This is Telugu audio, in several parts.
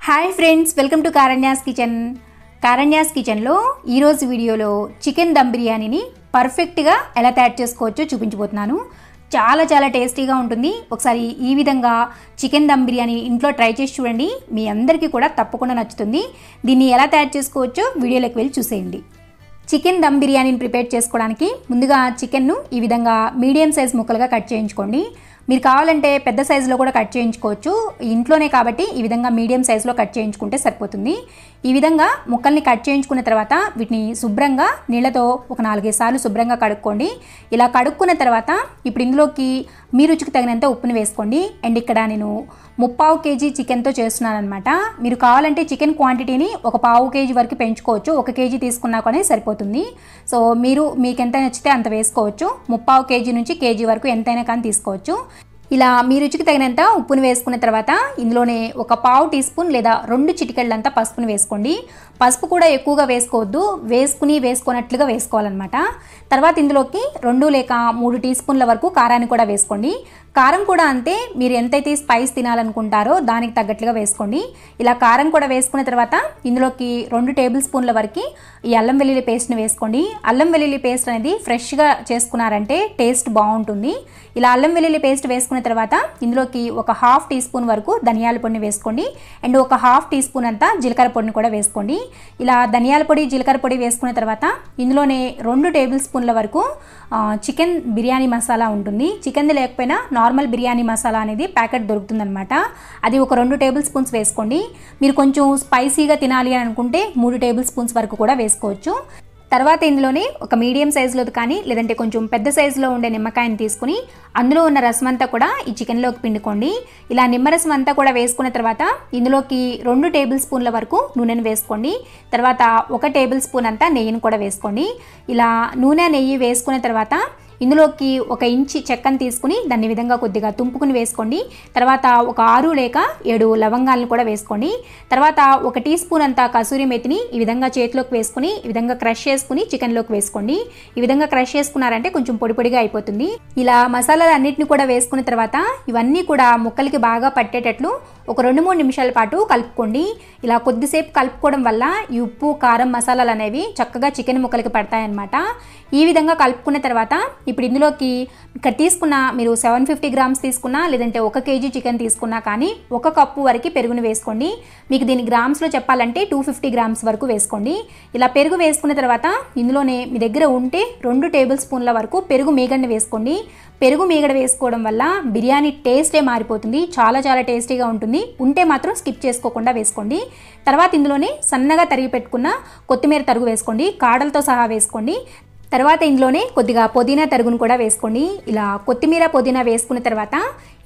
Hi friends, welcome to Karanya's kitchen. Karanya's కిచెన్లో ఈరోజు వీడియోలో చికెన్ దమ్ బిర్యానీని పర్ఫెక్ట్గా ఎలా తయారు చేసుకోవచ్చో చూపించబోతున్నాను. చాలా టేస్టీగా ఉంటుంది. ఒకసారి ఈ విధంగా చికెన్ దమ్ బిర్యానీ ఇంట్లో ట్రై చేసి చూడండి, మీ అందరికీ కూడా తప్పకుండా నచ్చుతుంది. దీన్ని ఎలా తయారు చేసుకోవచ్చో వీడియోలోకి వెళ్ళి చూసేయండి. చికెన్ దమ్ బిర్యానీని ప్రిపేర్ చేసుకోవడానికి ముందుగా చికెన్ను ఈ విధంగా మీడియం సైజ్ ముక్కలుగా కట్ చేయించుకోండి. మీరు కావాలంటే పెద్ద సైజులో కూడా కట్ చేయించుకోవచ్చు. ఇంట్లోనే కాబట్టి ఈ విధంగా మీడియం సైజులో కట్ చేయించుకుంటే సరిపోతుంది. ఈ విధంగా ముక్కల్ని కట్ చేయించుకున్న తర్వాత వీటిని శుభ్రంగా నీళ్ళతో ఒక 4-5 సార్లు శుభ్రంగా కడుక్కోండి. ఇలా కడుక్కున్న తర్వాత ఇప్పుడు ఇందులోకి మీ రుచికి తగినంత ఉప్పుని వేసుకోండి. అండ్ ఇక్కడ నేను 3/4 kg చికెన్తో చేస్తున్నాను అనమాట. మీరు కావాలంటే చికెన్ క్వాంటిటీని ఒక 1/4 kg వరకు పెంచుకోవచ్చు. 1 kg తీసుకున్నా కానీ సరిపోతుంది. సో మీకు ఎంత నచ్చితే అంత వేసుకోవచ్చు. 3/4 kg నుంచి కేజీ వరకు ఎంతైనా కానీ తీసుకోవచ్చు. ఇలా మీ రుచికి తగినంత ఉప్పును వేసుకున్న తర్వాత ఇందులోనే ఒక 1/2 టీ స్పూన్ లేదా 2 చిటికెళ్ళంతా పసుపుని వేసుకోండి. పసుపు కూడా ఎక్కువగా వేసుకోవద్దు, వేసుకున్నట్లుగా వేసుకోవాలన్నమాట. తర్వాత ఇందులోకి 2 లేక 3 టీ స్పూన్ల వరకు కారాన్ని కూడా వేసుకోండి. కారం కూడా అంతే, మీరు ఎంతైతే స్పైస్ తినాలనుకుంటారో దానికి తగ్గట్లుగా వేసుకోండి. ఇలా కారం కూడా వేసుకున్న తర్వాత ఇందులోకి 2 టేబుల్ స్పూన్ల వరకు ఈ అల్లం వెల్లుల్లి పేస్ట్ని వేసుకోండి. అల్లం వెల్లుల్లి పేస్ట్ అనేది ఫ్రెష్గా చేసుకున్నారంటే టేస్ట్ బాగుంటుంది. ఇలా అల్లం వెల్లుల్లి పేస్ట్ వేసుకున్న తర్వాత ఇందులోకి ఒక 1/2 టీ స్పూన్ వరకు ధనియాల పొడిని వేసుకోండి. అండ్ ఒక 1/2 టీ స్పూన్ అంతా జీలకర్ర పొడిని కూడా వేసుకోండి. ఇలా ధనియాల పొడి, జీలకర్ర పొడి వేసుకున్న తర్వాత ఇందులోనే 2 టేబుల్ స్పూన్ల వరకు చికెన్ బిర్యానీ మసాలా ఉంటుంది. చికెన్ది లేకపోయినా నార్మల్ బిర్యానీ మసాలా అనేది ప్యాకెట్ దొరుకుతుందనమాట. అది ఒక 2 టేబుల్ స్పూన్స్ వేసుకోండి. మీరు కొంచెం స్పైసీగా తినాలి అని అనుకుంటే 3 టేబుల్ స్పూన్స్ వరకు కూడా వేసుకోవచ్చు. తర్వాత ఇందులోనే ఒక మీడియం సైజులోది కానీ లేదంటే కొంచెం పెద్ద సైజులో ఉండే నిమ్మకాయని తీసుకుని అందులో ఉన్న రసం అంతా కూడా ఈ చికెన్లోకి పిండుకోండి. ఇలా నిమ్మరసం అంతా కూడా వేసుకున్న తర్వాత ఇందులోకి 2 టేబుల్ స్పూన్ల వరకు నూనెను వేసుకోండి. తర్వాత 1 టేబుల్ స్పూన్ అంతా నెయ్యిని కూడా వేసుకోండి. ఇలా నూనె, నెయ్యి వేసుకున్న తర్వాత ఇందులోకి 1 ఇంచి చెక్కను తీసుకుని దాన్ని విధంగా కొద్దిగా తుంపుకుని వేసుకోండి. తర్వాత ఒక 6 లేక 7 లవంగాలను కూడా వేసుకోండి. తర్వాత 1 టీ స్పూన్ అంతా కసూరి మెతిని ఈ విధంగా చేతిలోకి వేసుకుని ఈ విధంగా క్రష్ చేసుకుని చికెన్లోకి వేసుకోండి. ఈ విధంగా క్రష్ చేసుకున్నారంటే కొంచెం పొడిగా అయిపోతుంది. ఇలా మసాలాలు అన్నిటిని కూడా వేసుకున్న తర్వాత ఇవన్నీ కూడా ముక్కలకి బాగా పట్టేటట్లు ఒక 2-3 నిమిషాల పాటు కలుపుకోండి. ఇలా కొద్దిసేపు కలుపుకోవడం వల్ల ఈ ఉప్పు, కారం, మసాలాలు అనేవి చక్కగా చికెన్ ముక్కలకి పడతాయన్నమాట. ఈ విధంగా కలుపుకున్న తర్వాత ఇప్పుడు ఇందులోకి ఇక్కడ తీసుకున్న మీరు 750 గ్రామ్స్ తీసుకున్నా లేదంటే 1 kg చికెన్ తీసుకున్నా కానీ 1 కప్పు వరకు పెరుగును వేసుకోండి. మీకు దీని గ్రామ్స్లో చెప్పాలంటే 250 గ్రామ్స్ వరకు వేసుకోండి. ఇలా పెరుగు వేసుకున్న తర్వాత ఇందులోనే మీ దగ్గర ఉంటే 2 టేబుల్ స్పూన్ల వరకు పెరుగు మీగడని వేసుకోండి. పెరుగు మీగడ వేసుకోవడం వల్ల బిర్యానీ టేస్టే మారిపోతుంది. చాలా టేస్టీగా ఉంటుంది. ఉంటే మాత్రం స్కిప్ చేసుకోకుండా వేసుకోండి. తర్వాత ఇందులోనే సన్నగా తరిగి పెట్టుకున్న కొత్తిమీర తరుగు వేసుకోండి, కాడలతో సహా వేసుకోండి. తర్వాత ఇందులోనే కొద్దిగా పుదీనా తరుగును కూడా వేసుకోండి. ఇలా కొత్తిమీర, పుదీనా వేసుకున్న తర్వాత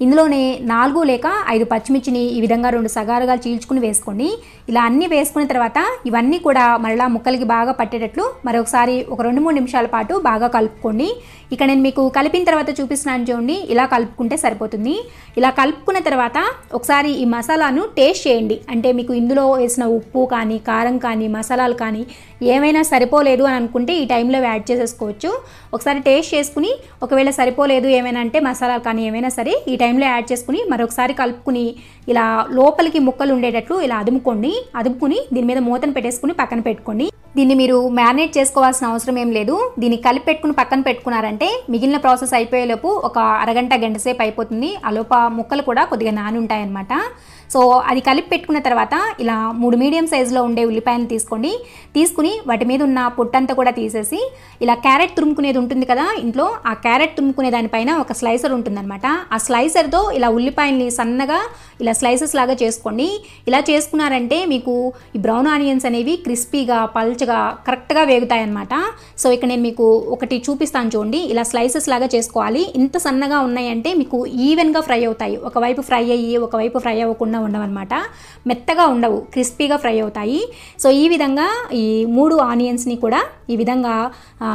ఇందులోనే 4 లేక 5 పచ్చిమిర్చిని ఈ విధంగా 2 సగాలుగా చీల్చుకుని వేసుకోండి. ఇలా అన్నీ వేసుకున్న తర్వాత ఇవన్నీ కూడా మరలా ముక్కలకి బాగా పట్టేటట్లు మరొకసారి ఒక 2-3 నిమిషాల పాటు బాగా కలుపుకోండి. ఇక నేను మీకు కలిపిన తర్వాత చూపిస్తున్నాను చూడండి, ఇలా కలుపుకుంటే సరిపోతుంది. ఇలా కలుపుకున్న తర్వాత ఒకసారి ఈ మసాలాను టేస్ట్ చేయండి. అంటే మీకు ఇందులో వేసిన ఉప్పు కానీ, కారం కానీ, మసాలాలు కానీ ఏమైనా సరిపోలేదు అని అనుకుంటే ఈ టైంలో యాడ్ చేసేసుకోవచ్చు. ఒకసారి టేస్ట్ చేసుకుని ఒకవేళ సరిపోలేదు ఏమైనా అంటే మసాలాలు కానీ ఏమైనా సరే ఈ టైంలో యాడ్ చేసుకుని మరొకసారి కలుపుకుని ఇలా లోపలికి ముక్కలు ఉండేటట్లు ఇలా అదుపుకుని దీని మీద మూతను పెట్టేసుకుని పక్కన పెట్టుకోండి. దీన్ని మీరు మ్యారినేట్ చేసుకోవాల్సిన అవసరం ఏం లేదు. దీన్ని కలిపి పెట్టుకుని పక్కన పెట్టుకున్నారంటే మిగిలిన ప్రాసెస్ అయిపోయేలోపు ఒక అరగంట, గంట సేపు అయిపోతుంది. ఆ లోప ముక్కలు కూడా కొద్దిగా నాని ఉంటాయన్నమాట. సో అది కలిపి పెట్టుకున్న తర్వాత ఇలా 3 మీడియం సైజులో ఉండే ఉల్లిపాయలు తీసుకుని వాటి మీద ఉన్న పొట్టంతా కూడా తీసేసి ఇలా క్యారెట్ తురుముకునేది ఉంటుంది కదా ఇంట్లో, ఆ క్యారెట్ తురుముకునే దానిపైన ఒక స్లైసర్ ఉంటుందన్నమాట. ఆ స్లైసర్తో ఇలా ఉల్లిపాయల్ని సన్నగా ఇలా స్లైసెస్ లాగా చేసుకోండి. ఇలా చేసుకున్నారంటే మీకు ఈ బ్రౌన్ ఆనియన్స్ అనేవి క్రిస్పీగా, పల్చగా, కరెక్ట్గా వేగుతాయన్నమాట. సో ఇక్కడ నేను మీకు ఒకటి చూపిస్తాను చూడండి. ఇలా స్లైసెస్ లాగా చేసుకోవాలి. ఇంత సన్నగా ఉన్నాయంటే మీకు ఈవెన్గా ఫ్రై అవుతాయి. ఒకవైపు ఫ్రై అయ్యి ఒకవైపు ఫ్రై అవ్వకుండా ఉండవన్నమాట. మెత్తగా ఉండవు, క్రిస్పీగా ఫ్రై అవుతాయి. సో ఈ విధంగా ఈ 3 ఆనియన్స్ని కూడా ఈ విధంగా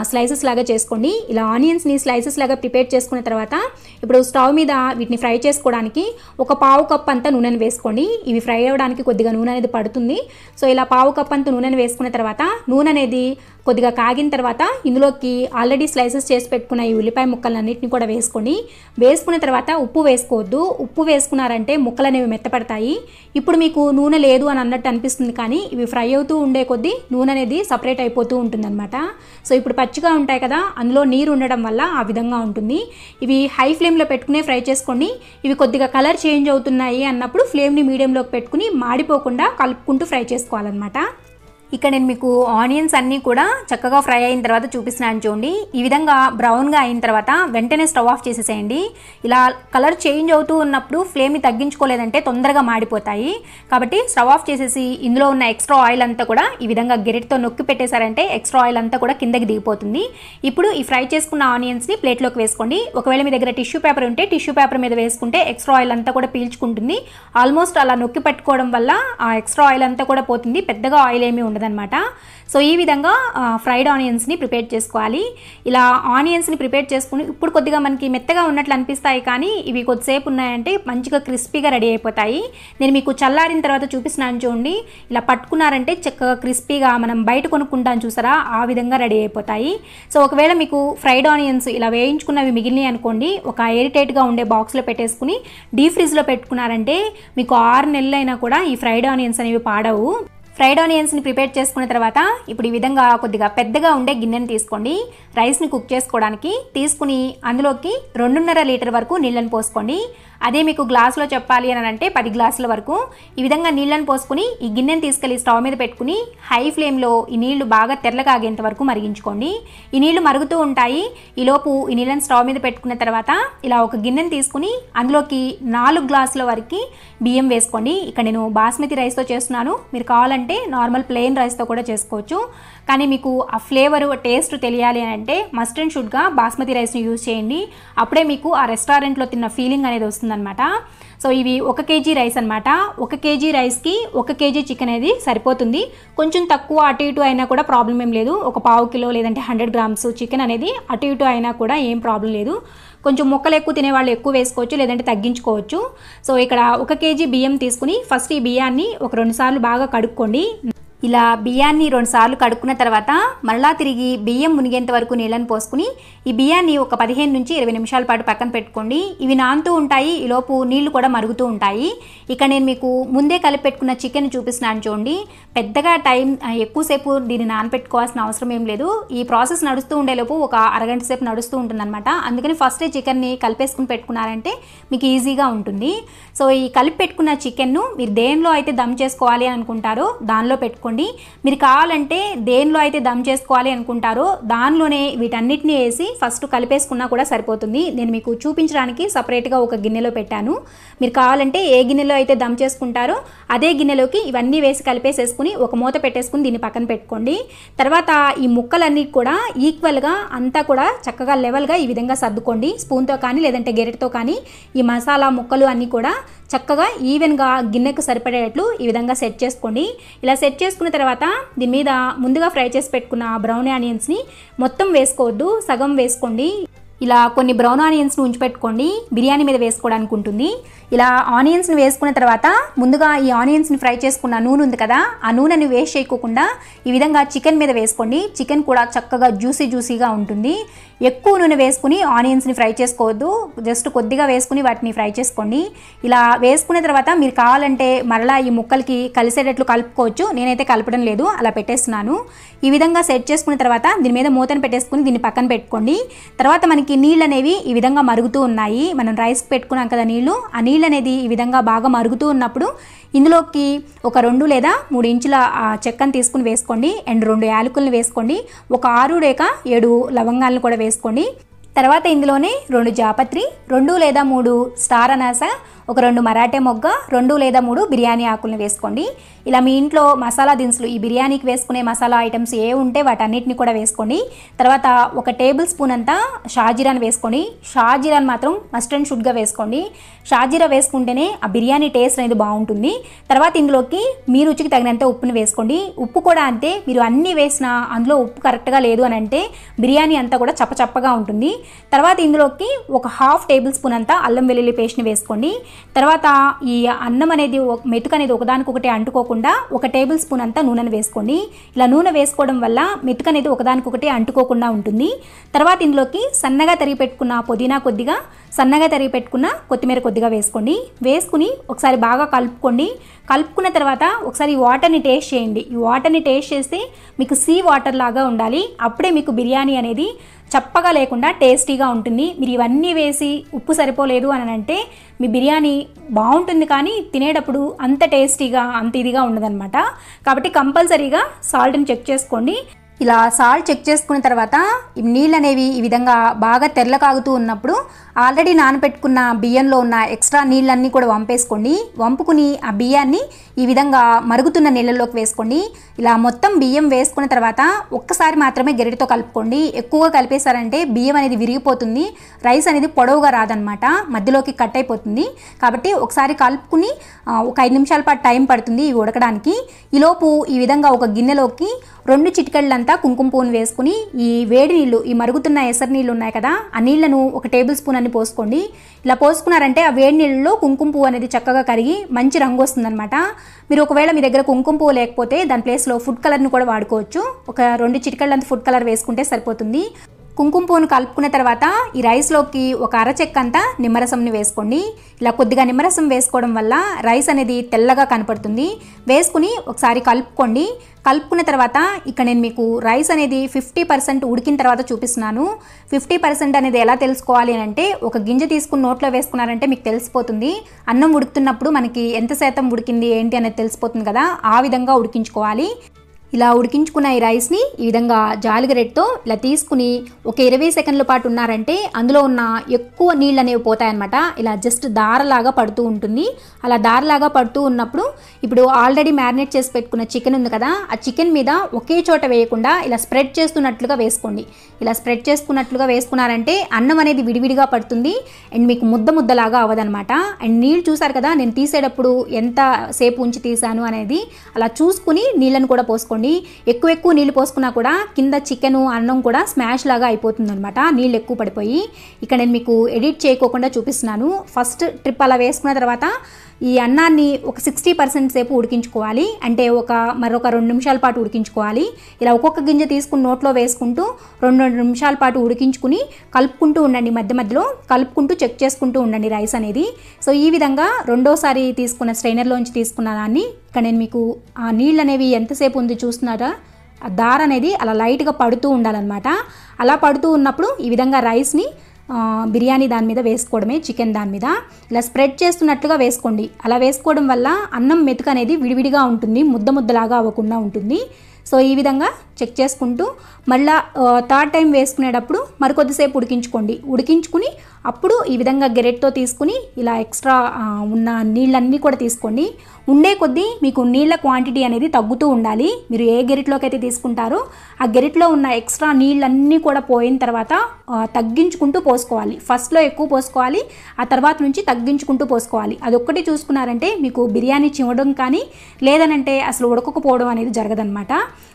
స్లైసెస్ లాగా చేసుకోండి. ఇలా ఆనియన్స్ని స్లైసెస్ లాగా ప్రిపేర్ చేసుకున్న తర్వాత ఇప్పుడు స్టవ్ మీద వీటిని ఫ్రై చేసుకోవడానికి ఒక 1/2 కప్ అంతా నూనెను వేసుకోండి. ఇవి ఫ్రై అవ్వడానికి కొద్దిగా నూనె అనేది పడుతుంది. సో ఇలా 1/2 కప్ అంతా నూనెను వేసుకున్న తర్వాత నూనె అనేది కొద్దిగా కాగిన తర్వాత ఇందులోకి ఆల్రెడీ స్లైసెస్ చేసి పెట్టుకున్న ఈ ఉల్లిపాయ ముక్కలన్నింటినీ కూడా వేసుకోండి. వేసుకున్న తర్వాత ఉప్పు వేసుకోవద్దు. ఉప్పు వేసుకున్నారంటే ముక్కలు అనేవి మెత్తపడతాయి. ఇప్పుడు మీకు నూనె లేదు అని అన్నట్టు అనిపిస్తుంది, కానీ ఇవి ఫ్రై అవుతూ ఉండే కొద్దీ నూనె అనేది సపరేట్ అయిపోతూ ఉంటుందన్నమాట. సో ఇప్పుడు పచ్చిగా ఉంటాయి కదా, అందులో నీరు ఉండడం వల్ల ఆ విధంగా ఉంటుంది. ఇవి హై ఫ్లేమ్లో పెట్టుకునే ఫ్రై చేసుకోండి. ఇవి కొద్దిగా కలర్ చేంజ్ అవుతున్నాయి అన్నప్పుడు ఫ్లేమ్ని మీడియంలోకి పెట్టుకుని మాడిపోకుండా కలుపుకుంటూ ఫ్రై చేసుకోవాలన్నమాట. ఇక్కడ నేను మీకు ఆనియన్స్ అన్నీ కూడా చక్కగా ఫ్రై అయిన తర్వాత చూపిస్తున్నాను చూడండి. ఈ విధంగా బ్రౌన్గా అయిన తర్వాత వెంటనే స్టవ్ ఆఫ్ చేసేసేయండి. ఇలా కలర్ చేంజ్ అవుతూ ఉన్నప్పుడు ఫ్లేమ్ని తగ్గించుకోలేదంటే తొందరగా మాడిపోతాయి. కాబట్టి స్టవ్ ఆఫ్ చేసేసి ఇందులో ఉన్న ఎక్స్ట్రా ఆయిల్ అంతా కూడా ఈ విధంగా గెరిటితో నొక్కి పెట్టేశారంటే ఎక్స్ట్రా ఆయిల్ అంతా కూడా కిందకి దిగిపోతుంది. ఇప్పుడు ఈ ఫ్రై చేసుకున్న ఆనియన్స్ని ప్లేట్లోకి వేసుకోండి. ఒకవేళ మీ దగ్గర టిష్యూ పేపర్ ఉంటే టిష్యూ పేపర్ మీద వేసుకుంటే ఎక్స్ట్రా ఆయిల్ అంతా కూడా పీల్చుకుంటుంది. ఆల్మోస్ట్ అలా నొక్కి పట్టుకోవడం వల్ల ఆ ఎక్స్ట్రా ఆయిల్ అంతా కూడా పోతుంది. పెద్దగా ఆయిల్ ఏమీ ఉండదన్నమాట. సో ఈ విధంగా ఫ్రైడ్ ఆనియన్స్ని ప్రిపేర్ చేసుకోవాలి. ఇలా ఆనియన్స్ని ప్రిపేర్ చేసుకుని ఇప్పుడు కొద్దిగా మనకి మెత్తగా ఉన్నట్లు అనిపిస్తాయి, కానీ ఇవి కొద్దిసేపు ఉన్నాయంటే మంచిగా క్రిస్పీగా రెడీ అయిపోతాయి. నేను మీకు చల్లారిన తర్వాత చూపిస్తున్నాను చూడండి. ఇలా పట్టుకున్నారంటే చక్కగా క్రిస్పీగా మనం బయట కొనుక్కుంటాం చూసారా, ఆ విధంగా రెడీ అయిపోతాయి. సో ఒకవేళ మీకు ఫ్రైడ్ ఆనియన్స్ ఇలా వేయించుకున్నవి మిగిలినాయి అనుకోండి, ఒక ఎయిర్టైట్గా ఉండే బాక్స్లో పెట్టేసుకుని డీప్ ఫ్రిడ్జ్లో పెట్టుకున్నారంటే మీకు 6 నెలలైనా కూడా ఈ ఫ్రైడ్ ఆనియన్స్ అనేవి పాడవు. ఫ్రైడ్ ఆనియన్స్ని ప్రిపేర్ చేసుకున్న తర్వాత ఇప్పుడు ఈ విధంగా కొద్దిగా పెద్దగా ఉండే గిన్నెని తీసుకోండి. రైస్ని కుక్ చేసుకోవడానికి తీసుకుని అందులోకి 2.5 లీటర్ వరకు నీళ్ళని పోసుకోండి. అదే మీకు గ్లాసులో చెప్పాలి అని అంటే 10 గ్లాసుల వరకు ఈ విధంగా నీళ్ళని పోసుకుని ఈ గిన్నెని తీసుకెళ్ళి స్టవ్ మీద పెట్టుకుని హై ఫ్లేమ్లో ఈ నీళ్లు బాగా తెల్లగాగేంత వరకు మరిగించుకోండి. ఈ నీళ్లు మరుగుతూ ఉంటాయి. ఈలోపు ఈ నీళ్ళని స్టవ్ మీద పెట్టుకున్న తర్వాత ఇలా ఒక గిన్నెని తీసుకుని అందులోకి 4 గ్లాసుల వరకు బియ్యం వేసుకోండి. ఇక్కడ నేను బాస్మతి రైస్తో చేస్తున్నాను. మీరు కావాలంటే నార్మల్ ప్లెయిన్ రైస్తో కూడా చేసుకోవచ్చు. కానీ మీకు ఆ ఫ్లేవర్ టేస్ట్ తెలియాలి అని అంటే మస్ట్ అండ్ షుడ్గా బాస్మతి రైస్ని యూజ్ చేయండి. అప్పుడే మీకు ఆ రెస్టారెంట్లో తిన్న ఫీలింగ్ అనేది వస్తుందన్నమాట. సో ఇవి 1 కేజీ రైస్ అనమాట. 1 కేజీ రైస్కి 1 కేజీ చికెన్ అనేది సరిపోతుంది. కొంచెం తక్కువ అటు ఇటు అయినా కూడా ప్రాబ్లం ఏం లేదు. ఒక 1/2 కిలో లేదంటే 100 గ్రామ్స్ చికెన్ అనేది అటు ఇటు అయినా కూడా ఏం ప్రాబ్లం లేదు. కొంచెం ముక్కలు ఎక్కువ తినేవాళ్ళు ఎక్కువ వేసుకోవచ్చు, లేదంటే తగ్గించుకోవచ్చు. సో ఇక్కడ 1 కేజీ బియ్యం తీసుకుని ఫస్ట్ ఈ బియ్యాన్ని ఒక 2 సార్లు బాగా కడుక్కోండి. ఇలా బియ్యాన్ని 2 సార్లు కడుక్కున్న తర్వాత మరలా తిరిగి బియ్యం మునిగేంత వరకు నీళ్ళని పోసుకుని ఈ బియ్యాన్ని ఒక 15 నుంచి 20 నిమిషాల పాటు పక్కన పెట్టుకోండి. ఇవి నానుతూ ఉంటాయి, ఈలోపు నీళ్లు కూడా మరుగుతూ ఉంటాయి. ఇక్కడ నేను మీకు ముందే కలిపి పెట్టుకున్న చికెన్ చూపిస్తున్నాను చూడండి. పెద్దగా టైం ఎక్కువసేపు దీన్ని నానపెట్టుకోవాల్సిన అవసరం ఏం లేదు. ఈ ప్రాసెస్ నడుస్తూ ఉండేలోపు ఒక అరగంట సేపు నడుస్తూ ఉంటుందన్నమాట. అందుకని ఫస్టే చికెన్ని కలిపేసుకుని పెట్టుకున్నారంటే మీకు ఈజీగా ఉంటుంది. సో ఈ కలిపి పెట్టుకున్న చికెన్ను మీరు దేనిలో అయితే దమ్ చేసుకోవాలి అని అనుకుంటారో దానిలో పెట్టుకోండి. మీరు కావాలంటే దేనిలో అయితే దమ్ చేసుకోవాలి అనుకుంటారో దానిలోనే వీటన్నిటిని వేసి ఫస్ట్ కలిపేసుకున్నా కూడా సరిపోతుంది. నేను మీకు చూపించడానికి సపరేట్గా ఒక గిన్నెలో పెట్టాను. మీరు కావాలంటే ఏ గిన్నెలో అయితే దమ్ చేసుకుంటారో అదే గిన్నెలోకి ఇవన్నీ వేసి కలిపేసేసుకుని ఒక మూత పెట్టేసుకుని దీన్ని పక్కన పెట్టుకోండి. తర్వాత ఈ ముక్కలన్నీ కూడా ఈక్వల్గా అంతా కూడా చక్కగా లెవెల్గా ఈ విధంగా సర్దుకోండి. స్పూన్తో కానీ లేదంటే గెరెట్తో కానీ ఈ మసాలా ముక్కలు అన్నీ కూడా చక్కగా ఈవెన్గా గిన్నెకు సరిపడేటట్లు ఈ విధంగా సెట్ చేసుకోండి. ఇలా సెట్ చేసుకున్న తర్వాత దీని మీద ముందుగా ఫ్రై చేసి పెట్టుకున్న బ్రౌన్ ఆనియన్స్ని మొత్తం వేసుకోవద్దు, సగం వేసుకోండి. ఇలా కొన్ని బ్రౌన్ ఆనియన్స్ని ఉంచిపెట్టుకోండి, బిర్యానీ మీద వేసుకోవడానికి ఉంటుంది. ఇలా ఆనియన్స్ని వేసుకున్న తర్వాత ముందుగా ఈ ఆనియన్స్ని ఫ్రై చేసుకున్న నూనె ఉంది కదా, ఆ నూనెని వేస్ట్ చేయకుండా ఈ విధంగా చికెన్ మీద వేసుకోండి. చికెన్ కూడా చక్కగా జ్యూసీగా ఉంటుంది. ఎక్కువ నూనె వేసుకుని ఆనియన్స్ని ఫ్రై చేసుకోవద్దు, జస్ట్ కొద్దిగా వేసుకుని వాటిని ఫ్రై చేసుకోండి. ఇలా వేసుకున్న తర్వాత మీరు కావాలంటే మరలా ఈ ముక్కలకి కలిసేటట్లు కలుపుకోవచ్చు. నేనైతే కలపడం లేదు, అలా పెట్టేస్తున్నాను. ఈ విధంగా సెట్ చేసుకున్న తర్వాత దీని మీద మూతను పెట్టేసుకుని దీన్ని పక్కన పెట్టుకోండి. తర్వాత మనకి నీళ్ళు అనేవి ఈ విధంగా మరుగుతూ ఉన్నాయి. మనం రైస్ పెట్టుకున్నాం కదా నీళ్ళు, ఆ నీళ్ళు అనేది ఈ విధంగా బాగా మరుగుతూ ఉన్నప్పుడు ఇందులోకి ఒక 2 లేదా 3 ఇంచుల చెక్కను తీసుకుని వేసుకోండి. అండ్ 2 యాలకులను వేసుకోండి. ఒక 6 లేక 7 లవంగాలను కూడా వేసుకోండి. తర్వాత ఇందులోనే 2 జాపత్రి, 2 లేదా 3 స్టార్ అనాస, ఒక 2 మరాఠీ మొగ్గ, 2 లేదా 3 బిర్యానీ ఆకులను వేసుకోండి. ఇలా మీ ఇంట్లో మసాలా దినుసులు ఈ బిర్యానీకి వేసుకునే మసాలా ఐటమ్స్ ఏ ఉంటే వాటన్నిటిని కూడా వేసుకోండి. తర్వాత 1 టేబుల్ స్పూన్ అంతా షాజీరాని వేసుకోండి. షాజీరాని మాత్రం మస్ట్ అండ్ షుడ్గా వేసుకోండి. షాజీరా వేసుకుంటేనే ఆ బిర్యానీ టేస్ట్ అనేది బాగుంటుంది. తర్వాత ఇందులోకి మీ రుచికి తగినంత ఉప్పుని వేసుకోండి. ఉప్పు కూడా అంతే, మీరు అన్నీ వేసినా అందులో ఉప్పు కరెక్ట్గా లేదు అని అంటే బిర్యానీ అంతా కూడా చప్పచప్పగా ఉంటుంది. తర్వాత ఇందులోకి ఒక 1/2 టేబుల్ స్పూన్ అంతా అల్లం వెల్లుల్లి పేస్ట్ని వేసుకోండి. తర్వాత ఈ అన్నం అనేది మెతుకు అనేది ఒకదానికొకటి అంటుకోకుండా 1 టేబుల్ స్పూన్ అంతా నూనెను వేసుకోండి. ఇలా నూనె వేసుకోవడం వల్ల మెతుకు అనేది ఒకదానికొకటి అంటుకోకుండా ఉంటుంది. తర్వాత ఇందులోకి సన్నగా తరిగి పెట్టుకున్న పుదీనా కొద్దిగా, సన్నగా తరిగి పెట్టుకున్న కొత్తిమీర కొద్దిగా వేసుకోండి. వేసుకుని ఒకసారి బాగా కలుపుకోండి. కలుపుకున్న తర్వాత ఒకసారి ఈ వాటర్ని టేస్ట్ చేయండి. ఈ వాటర్ని టేస్ట్ చేస్తే మీకు సీ వాటర్ లాగా ఉండాలి. అప్పుడే మీకు బిర్యానీ అనేది చప్పగా లేకుండా టేస్టీగా ఉంటుంది. మీరు ఇవన్నీ వేసి ఉప్పు సరిపోలేదు అని అంటే మీ బిర్యానీ బాగుంటుంది కానీ తినేటప్పుడు అంత టేస్టీగా అంత ఇదిగా ఉండదన్నమాట. కాబట్టి కంపల్సరీగా సాల్ట్ని చెక్ చేసుకోండి. ఇలా సాల్ట్ చెక్ చేసుకున్న తర్వాత నీళ్ళు అనేవి ఈ విధంగా బాగా తెల్ల కాగుతూ ఉన్నప్పుడు ఆల్రెడీ నానబెట్టుకున్న బియ్యంలో ఉన్న ఎక్స్ట్రా నీళ్ళన్నీ కూడా వంపేసుకోండి. వంపుకుని ఆ బియ్యాన్ని ఈ విధంగా మరుగుతున్న నీళ్ళలోకి వేసుకోండి. ఇలా మొత్తం బియ్యం వేసుకున్న తర్వాత ఒక్కసారి మాత్రమే గరిటెతో కలుపుకోండి. ఎక్కువగా కలిపేశారంటే బియ్యం అనేది విరిగిపోతుంది, రైస్ అనేది పొడవుగా రాదనమాట, మధ్యలోకి కట్ అయిపోతుంది. కాబట్టి ఒకసారి కలుపుకుని ఒక 5 నిమిషాల పాటు టైం పడుతుంది ఇవి ఉడకడానికి. ఈలోపు ఈ విధంగా ఒక గిన్నెలోకి 2 చిటికెళ్ళంతా కుంకుమ పువ్వును వేసుకుని ఈ వేడి నీళ్ళు, ఈ మరుగుతున్న ఎసరు నీళ్ళు ఉన్నాయి కదా, ఆ నీళ్లను 1 టేబుల్ స్పూన్ అని పోసుకోండి. ఇలా పోసుకున్నారంటే ఆ వేడి నీళ్ళలో కుంకుమ పువ్వు అనేది చక్కగా కరిగి మంచి రంగు వస్తుందన్నమాట. మీరు ఒకవేళ మీ దగ్గర కుంకుమ పువ్వు లేకపోతే దాని ప్లేస్లో ఫుడ్ కలర్ని కూడా వాడుకోవచ్చు. ఒక 2 చిటికెళ్ళంత ఫుడ్ కలర్ వేసుకుంటే సరిపోతుంది. కుంకుమ పువ్వును కలుపుకున్న తర్వాత ఈ రైస్లోకి ఒక అరచెక్క అంతా నిమ్మరసంని వేసుకోండి. ఇలా కొద్దిగా నిమ్మరసం వేసుకోవడం వల్ల రైస్ అనేది తెల్లగా కనపడుతుంది. వేసుకుని ఒకసారి కలుపుకోండి. కలుపుకున్న తర్వాత ఇక్కడ నేను మీకు రైస్ అనేది 50% ఉడికిన తర్వాత చూపిస్తున్నాను. 50% అనేది ఎలా తెలుసుకోవాలి అని అంటే ఒక గింజ తీసుకుని నోట్లో వేసుకున్నారంటే మీకు తెలిసిపోతుంది. అన్నం ఉడుకుతున్నప్పుడు మనకి ఎంత శాతం ఉడికింది ఏంటి అనేది తెలిసిపోతుంది కదా, ఆ విధంగా ఉడికించుకోవాలి. ఇలా ఉడికించుకున్న ఈ రైస్ని ఈ విధంగా జాలిగరెట్తో ఇలా తీసుకుని ఒక 20 సెకండ్ల పాటు ఉన్నారంటే అందులో ఉన్న ఎక్కువ నీళ్ళు అనేవి పోతాయన్నమాట. ఇలా జస్ట్ దారలాగా పడుతూ ఉంటుంది. అలా దారలాగా పడుతూ ఉన్నప్పుడు ఇప్పుడు ఆల్రెడీ మ్యారినేట్ చేసి పెట్టుకున్న చికెన్ ఉంది కదా, ఆ చికెన్ మీద ఒకే చోట వేయకుండా ఇలా స్ప్రెడ్ చేస్తున్నట్లుగా వేసుకోండి. ఇలా స్ప్రెడ్ చేసుకున్నట్లుగా వేసుకున్నారంటే అన్నం అనేది విడివిడిగా పడుతుంది అండ్ మీకు ముద్దలాగా అవ్వదనమాట. అండ్ నీళ్ళు చూసారు కదా, నేను తీసేటప్పుడు ఎంత సేపు ఉంచి తీసాను అనేది అలా చూసుకుని నీళ్ళను కూడా పోసుకోండి. ఎక్కువ నీళ్ళు పోసుకున్నా కూడా కింద చికెన్ అన్నం కూడా స్మాష్ లాగా అయిపోతుంది అనమాట, నీళ్ళు ఎక్కువ పడిపోయి. ఇక్కడ నేను మీకు ఎడిట్ చేయకోకుండా చూపిస్తున్నాను. ఫస్ట్ ట్రిప్ అలా వేసుకున్న తర్వాత ఈ అన్నాన్ని ఒక 60% సేపు ఉడికించుకోవాలి. అంటే మరొక 2 నిమిషాల పాటు ఉడికించుకోవాలి. ఇలా ఒక్కొక్క గింజ తీసుకుని నోట్లో వేసుకుంటూ 2 నిమిషాల పాటు ఉడికించుకుని కలుపుకుంటూ ఉండండి. మధ్యలో కలుపుకుంటూ చెక్ చేసుకుంటూ ఉండండి రైస్ అనేది. సో ఈ విధంగా రెండోసారి తీసుకున్న స్ట్రైనర్లోంచి తీసుకున్న దాన్ని ఇక్కడ నేను మీకు ఆ నీళ్ళు అనేవి ఎంతసేపు ఉంది చూస్తున్నారా, ఆ దార అనేది అలా లైట్గా పడుతూ ఉండాలన్నమాట. అలా పడుతూ ఉన్నప్పుడు ఈ విధంగా రైస్ని బిర్యానీ దాని మీద వేసుకోవడమే, చికెన్ దాని మీద ఇలా స్ప్రెడ్ చేస్తున్నట్లుగా వేసుకోండి. అలా వేసుకోవడం వల్ల అన్నం మెతుకు అనేది విడివిడిగా ఉంటుంది, ముద్దలాగా అవ్వకుండా ఉంటుంది. సో ఈ విధంగా చెక్ చేసుకుంటూ మళ్ళీ 3rd టైం వేసుకునేటప్పుడు మరికొద్దిసేపు ఉడికించుకుని అప్పుడు ఈ విధంగా గెరెట్తో తీసుకుని ఇలా ఎక్స్ట్రా ఉన్న నీళ్ళన్నీ కూడా తీసుకోండి. ఉండే కొద్దీ మీకు నీళ్ళ క్వాంటిటీ అనేది తగ్గుతూ ఉండాలి. మీరు ఏ గెరిట్లోకి అయితే తీసుకుంటారో ఆ గెరిట్లో ఉన్న ఎక్స్ట్రా నీళ్ళన్నీ కూడా పోయిన తర్వాత తగ్గించుకుంటూ పోసుకోవాలి. ఫస్ట్లో ఎక్కువ పోసుకోవాలి, ఆ తర్వాత నుంచి తగ్గించుకుంటూ పోసుకోవాలి. అదొక్కటి చూసుకున్నారంటే మీకు బిర్యానీ చివడం కానీ లేదనంటే అసలు ఉడకకపోవడం అనేది జరగదనమాట.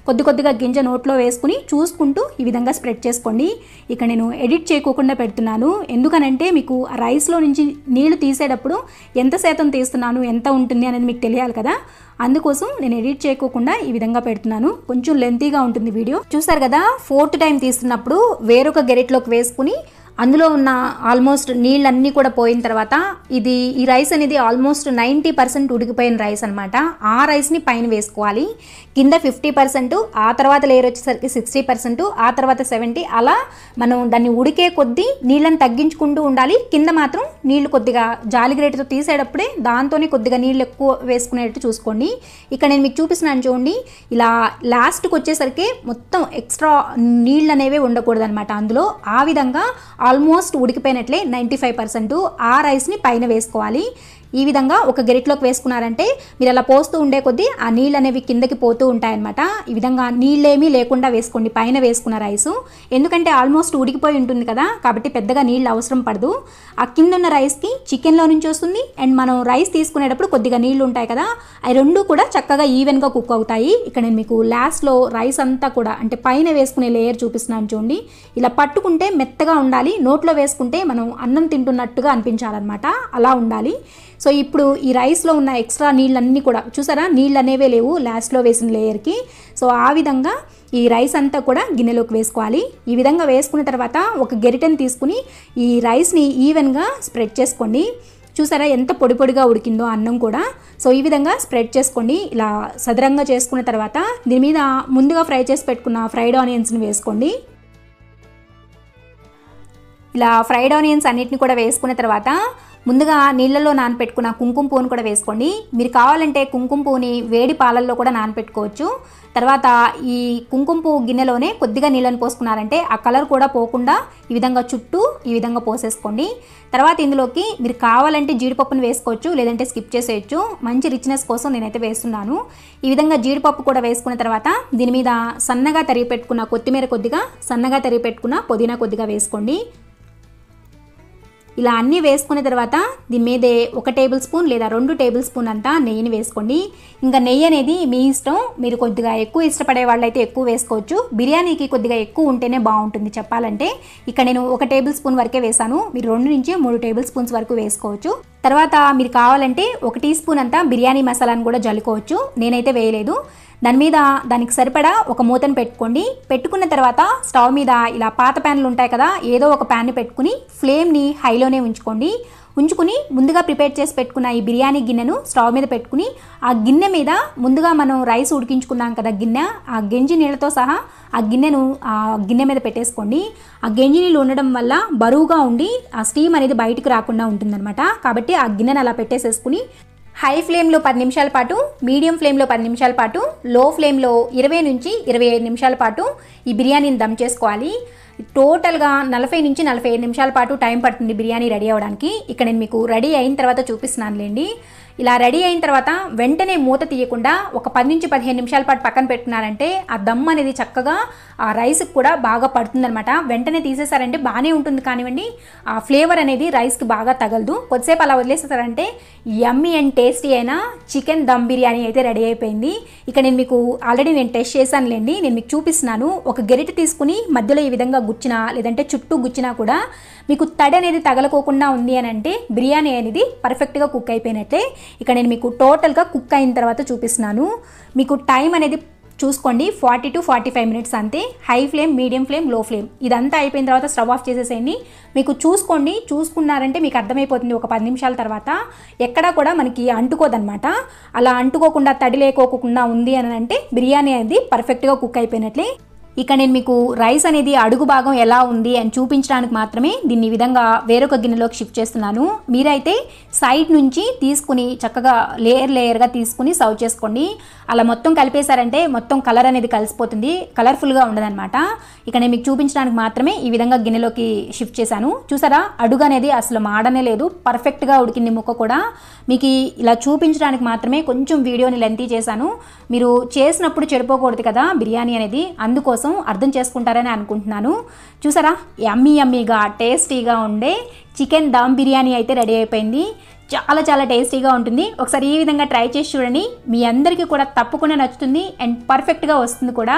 కొద్దిగా గింజ నోట్లో వేసుకుని చూసుకుంటూ ఈ విధంగా స్ప్రెడ్ చేసుకోండి. ఇక నేను ఎడిట్ చేయకోకుండా పెడుతున్నాను, ఎందుకనంటే మీకు ఆ రైస్లో నుంచి నీళ్లు తీసేటప్పుడు ఎంత శాతం తీస్తున్నాను, ఎంత ఉంటుంది అనేది మీకు తెలియాలి కదా, అందుకోసం నేను ఎడిట్ చేయకోకుండా ఈ విధంగా పెడుతున్నాను. కొంచెం లెంతీగా ఉంటుంది వీడియో. చూసారు కదా, 4th టైం తీస్తున్నప్పుడు వేరొక గెరెట్లోకి వేసుకుని అందులో ఉన్న ఆల్మోస్ట్ నీళ్ళన్నీ కూడా పోయిన తర్వాత ఈ రైస్ అనేది ఆల్మోస్ట్ 90% ఉడికిపోయిన రైస్ అనమాట. ఆ రైస్ని పైన వేసుకోవాలి. కింద 50%, ఆ తర్వాత లేయర్ వచ్చేసరికి 60%, ఆ తర్వాత 70%. అలా మనం దాన్ని ఉడికే కొద్దీ నీళ్ళని తగ్గించుకుంటూ ఉండాలి. కింద మాత్రం నీళ్లు కొద్దిగా జాలిగ్రేట్తో తీసేటప్పుడే దాంతోనే కొద్దిగా నీళ్ళు ఎక్కువ వేసుకునేటట్టు చూసుకోండి. ఇక్కడ నేను మీకు చూపిస్తున్నాను చూడండి, ఇలా లాస్ట్కి వచ్చేసరికి మొత్తం ఎక్స్ట్రా నీళ్ళు అనేవి ఉండకూడదు అనమాట అందులో. ఆ విధంగా ఆల్మోస్ట్ ఉడికిపోయినట్లే 95% ఆ రైస్ని పైన వేసుకోవాలి. ఈ విధంగా ఒక గరిటలోకి వేసుకున్నారంటే మీరు అలా పోస్తూ ఉండే కొద్దీ ఆ నీళ్ళు అనేవి కిందకి పోతూ ఉంటాయన్నమాట. ఈ విధంగా నీళ్ళేమీ లేకుండా వేసుకోండి పైన వేసుకున్న రైసు, ఎందుకంటే ఆల్మోస్ట్ ఉడికిపోయి ఉంటుంది కదా, కాబట్టి పెద్దగా నీళ్ళు అవసరం పడదు. ఆ కింద ఉన్న రైస్కి చికెన్లో నుంచి వస్తుంది అండ్ మనం రైస్ తీసుకునేటప్పుడు కొద్దిగా నీళ్ళు ఉంటాయి కదా, అవి రెండు కూడా చక్కగా ఈవెన్గా కుక్ అవుతాయి. ఇక్కడ నేను మీకు లాస్ట్లో రైస్ అంతా కూడా అంటే పైన వేసుకునే లేయర్ చూపిస్తున్నాను చూడండి. ఇలా పట్టుకుంటే మెత్తగా ఉండాలి, నోట్లో వేసుకుంటే మనం అన్నం తింటున్నట్టుగా అనిపించాలన్నమాట, అలా ఉండాలి. సో ఇప్పుడు ఈ రైస్లో ఉన్న ఎక్స్ట్రా నీళ్ళన్నీ కూడా చూసారా, నీళ్ళు అనేవే లేవు లాస్ట్లో వేసిన లేయర్కి. సో ఆ విధంగా ఈ రైస్ అంతా కూడా గిన్నెలోకి వేసుకోవాలి. ఈ విధంగా వేసుకున్న తర్వాత ఒక గరిటెని తీసుకుని ఈ రైస్ని ఈవెన్గా స్ప్రెడ్ చేసుకోండి. చూసారా ఎంత పొడి పొడిగా ఉడికిందో అన్నం కూడా. సో ఈ విధంగా స్ప్రెడ్ చేసుకోండి. ఇలా సదరంగా చేసుకున్న తర్వాత దీని మీద ముందుగా ఫ్రై చేసి పెట్టుకున్న ఫ్రైడ్ ఆనియన్స్ని వేసుకోండి. ఇలా ఫ్రైడ్ ఆనియన్స్ అన్నిటిని కూడా వేసుకున్న తర్వాత ముందుగా నీళ్ళలో నానపెట్టుకున్న కుంకుమ పువ్వును కూడా వేసుకోండి. మీరు కావాలంటే కుంకుమ పువ్వుని వేడి పాలల్లో కూడా నానపెట్టుకోవచ్చు. తర్వాత ఈ కుంకుమ పువ్వు గిన్నెలోనే కొద్దిగా నీళ్ళని పోసుకున్నారంటే ఆ కలర్ కూడా పోకుండా ఈ విధంగా చుట్టూ ఈ విధంగా పోసేసుకోండి. తర్వాత ఇందులోకి మీరు కావాలంటే జీడిపప్పును వేసుకోవచ్చు, లేదంటే స్కిప్ చేసేయచ్చు. మంచి రిచ్నెస్ కోసం నేనైతే వేస్తున్నాను. ఈ విధంగా జీడిపప్పు కూడా వేసుకున్న తర్వాత దీని మీద సన్నగా తరిగి పెట్టుకున్న కొత్తిమీర కొద్దిగా, సన్నగా తరిగి పెట్టుకున్న పుదీనా కొద్దిగా వేసుకోండి. ఇలా అన్నీ వేసుకున్న తర్వాత దీని మీదే 1 టేబుల్ స్పూన్ లేదా 2 టేబుల్ స్పూన్ అంతా నెయ్యిని వేసుకోండి. ఇంకా నెయ్యి అనేది మీ ఇష్టం, మీరు కొద్దిగా ఎక్కువ ఇష్టపడే వాళ్ళైతే ఎక్కువ వేసుకోవచ్చు. బిర్యానీకి కొద్దిగా ఎక్కువ ఉంటేనే బాగుంటుంది చెప్పాలంటే. ఇక్కడ నేను 1 టేబుల్ స్పూన్ వరకే వేసాను, మీరు 2 నుంచి 3 టేబుల్ స్పూన్స్ వరకు వేసుకోవచ్చు. తర్వాత మీరు కావాలంటే 1 టీ స్పూన్ అంతా బిర్యానీ మసాలాను కూడా జల్లుకోవచ్చు, నేనైతే వేయలేదు. దాని మీద దానికి సరిపడా ఒక మూతను పెట్టుకోండి. పెట్టుకున్న తర్వాత స్టవ్ మీద ఇలా పాత ప్యాన్లు ఉంటాయి కదా, ఏదో ఒక ప్యాన్ని పెట్టుకుని ఫ్లేమ్ని హైలోనే ఉంచుకుని ముందుగా ప్రిపేర్ చేసి పెట్టుకున్న ఈ బిర్యానీ గిన్నెను స్టవ్ మీద పెట్టుకుని ఆ గిన్నె మీద ముందుగా మనం రైస్ ఉడికించుకున్నాం కదా గిన్నె, ఆ గంజి నీళ్ళతో సహా ఆ గిన్నెను ఆ గిన్నె మీద పెట్టేసుకోండి. ఆ గంజి నీళ్ళు ఉండడం వల్ల బరువుగా ఉండి ఆ స్టీమ్ అనేది బయటకు రాకుండా ఉంటుందన్నమాట. కాబట్టి ఆ గిన్నెను అలా పెట్టేసేసుకుని హై ఫ్లేమ్లో 10 నిమిషాల పాటు, మీడియం ఫ్లేమ్లో 10 నిమిషాల పాటు, లో ఫ్లేమ్లో 20 నుంచి 25 నిమిషాల పాటు ఈ బిర్యానీని దమ్ చేసుకోవాలి. టోటల్గా 40 నుంచి 45 నిమిషాల పాటు టైం పడుతుంది బిర్యానీ రెడీ అవ్వడానికి. ఇక్కడ నేను మీకు రెడీ అయిన తర్వాత చూపిస్తున్నానులేండి. ఇలా రెడీ అయిన తర్వాత వెంటనే మూత తీయకుండా ఒక 10 నుంచి 15 నిమిషాల పాటు పక్కన పెట్టుకున్నారంటే ఆ దమ్ అనేది చక్కగా ఆ రైస్కి కూడా బాగా పడుతుందనమాట. వెంటనే తీసేసారంటే బాగానే ఉంటుంది కానివ్వండి, ఆ ఫ్లేవర్ అనేది రైస్కి బాగా తగలదు. కొద్దిసేపు అలా వదిలేసేసారంటే యమ్మీ అండ్ టేస్టీ అయిన చికెన్ దమ్ బిర్యానీ అయితే రెడీ అయిపోయింది. ఇక్కడ నేను మీకు ఆల్రెడీ నేను టెస్ట్ చేశానులేండి, నేను మీకు చూపిస్తున్నాను. ఒక గరిటె తీసుకుని మధ్యలో ఈ విధంగా గుచ్చినా లేదంటే చుట్టూ గుచ్చినా కూడా మీకు తడి అనేది తగలకోకుండా ఉంది అని అంటే బిర్యానీ అనేది పర్ఫెక్ట్గా కుక్ అయిపోయినట్లే. ఇక్కడ నేను మీకు టోటల్గా కుక్ అయిన తర్వాత చూపిస్తున్నాను. మీకు టైం అనేది చూసుకోండి, 40 to 45 మినిట్స్ అంతే. హై ఫ్లేమ్, మీడియం ఫ్లేమ్, లో ఫ్లేమ్ ఇదంతా అయిపోయిన తర్వాత స్టవ్ ఆఫ్ చేసేసేయండి. మీకు చూసుకున్నారంటే మీకు అర్థమైపోతుంది ఒక 10 నిమిషాల తర్వాత ఎక్కడా కూడా మనకి అంటుకోదనమాట. అలా అంటుకోకుండా తడి లేకోకుండా ఉంది అని అంటే బిర్యానీ అనేది పర్ఫెక్ట్గా కుక్ అయిపోయినట్లే. ఇక నేను మీకు రైస్ అనేది అడుగు భాగం ఎలా ఉంది అని చూపించడానికి మాత్రమే దీన్ని ఈ విధంగా వేరొక గిన్నెలోకి షిఫ్ట్ చేస్తున్నాను. మీరైతే సైడ్ నుంచి తీసుకుని చక్కగా లేయర్గా తీసుకుని సర్వ్ చేసుకోండి. అలా మొత్తం కలిపేశారంటే మొత్తం కలర్ అనేది కలిసిపోతుంది, కలర్ఫుల్గా ఉండదన్నమాట. ఇక నేను మీకు చూపించడానికి మాత్రమే ఈ విధంగా గిన్నెలోకి షిఫ్ట్ చేశాను. చూసారా, అడుగు అనేది అసలు మాడనే లేదు, పర్ఫెక్ట్గా ఉడికింది ముక్క కూడా. మీకు ఇలా చూపించడానికి మాత్రమే కొంచెం వీడియోని లెంతీ చేశాను. మీరు చేసినప్పుడు చెడిపోకూడదు కదా బిర్యానీ అనేది, అందుకోసం అర్థం చేసుకుంటారని అనుకుంటున్నాను. చూసారా, యమ్మీగా టేస్టీగా ఉండే చికెన్ దమ్ బిర్యానీ అయితే రెడీ అయిపోయింది. చాలా చాలా టేస్టీగా ఉంటుంది. ఒకసారి ఈ విధంగా ట్రై చేసి చూడండి, మీ అందరికీ కూడా తప్పకుండా నచ్చుతుంది అండ్ పర్ఫెక్ట్గా వస్తుంది కూడా.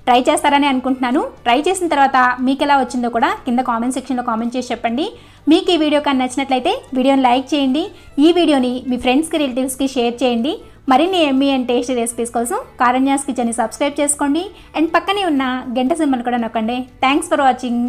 ట్రై చేస్తారని అనుకుంటున్నాను. ట్రై చేసిన తర్వాత మీకు ఎలా వచ్చిందో కూడా కింద కామెంట్ సెక్షన్లో కామెంట్ చేసి చెప్పండి. మీకు ఈ వీడియో కానీ నచ్చినట్లయితే వీడియోని లైక్ చేయండి. ఈ వీడియోని మీ ఫ్రెండ్స్కి, రిలేటివ్స్కి షేర్ చేయండి. మరిన్ని ఎమ్మీ అండ్ టేస్టీ రెసిపీస్ కోసం కారణ్యాస్ కిచెన్ని సబ్స్క్రైబ్ చేసుకోండి అండ్ పక్కనే ఉన్న గంట సింబల్ కూడా నొక్కండి. Thanks for watching.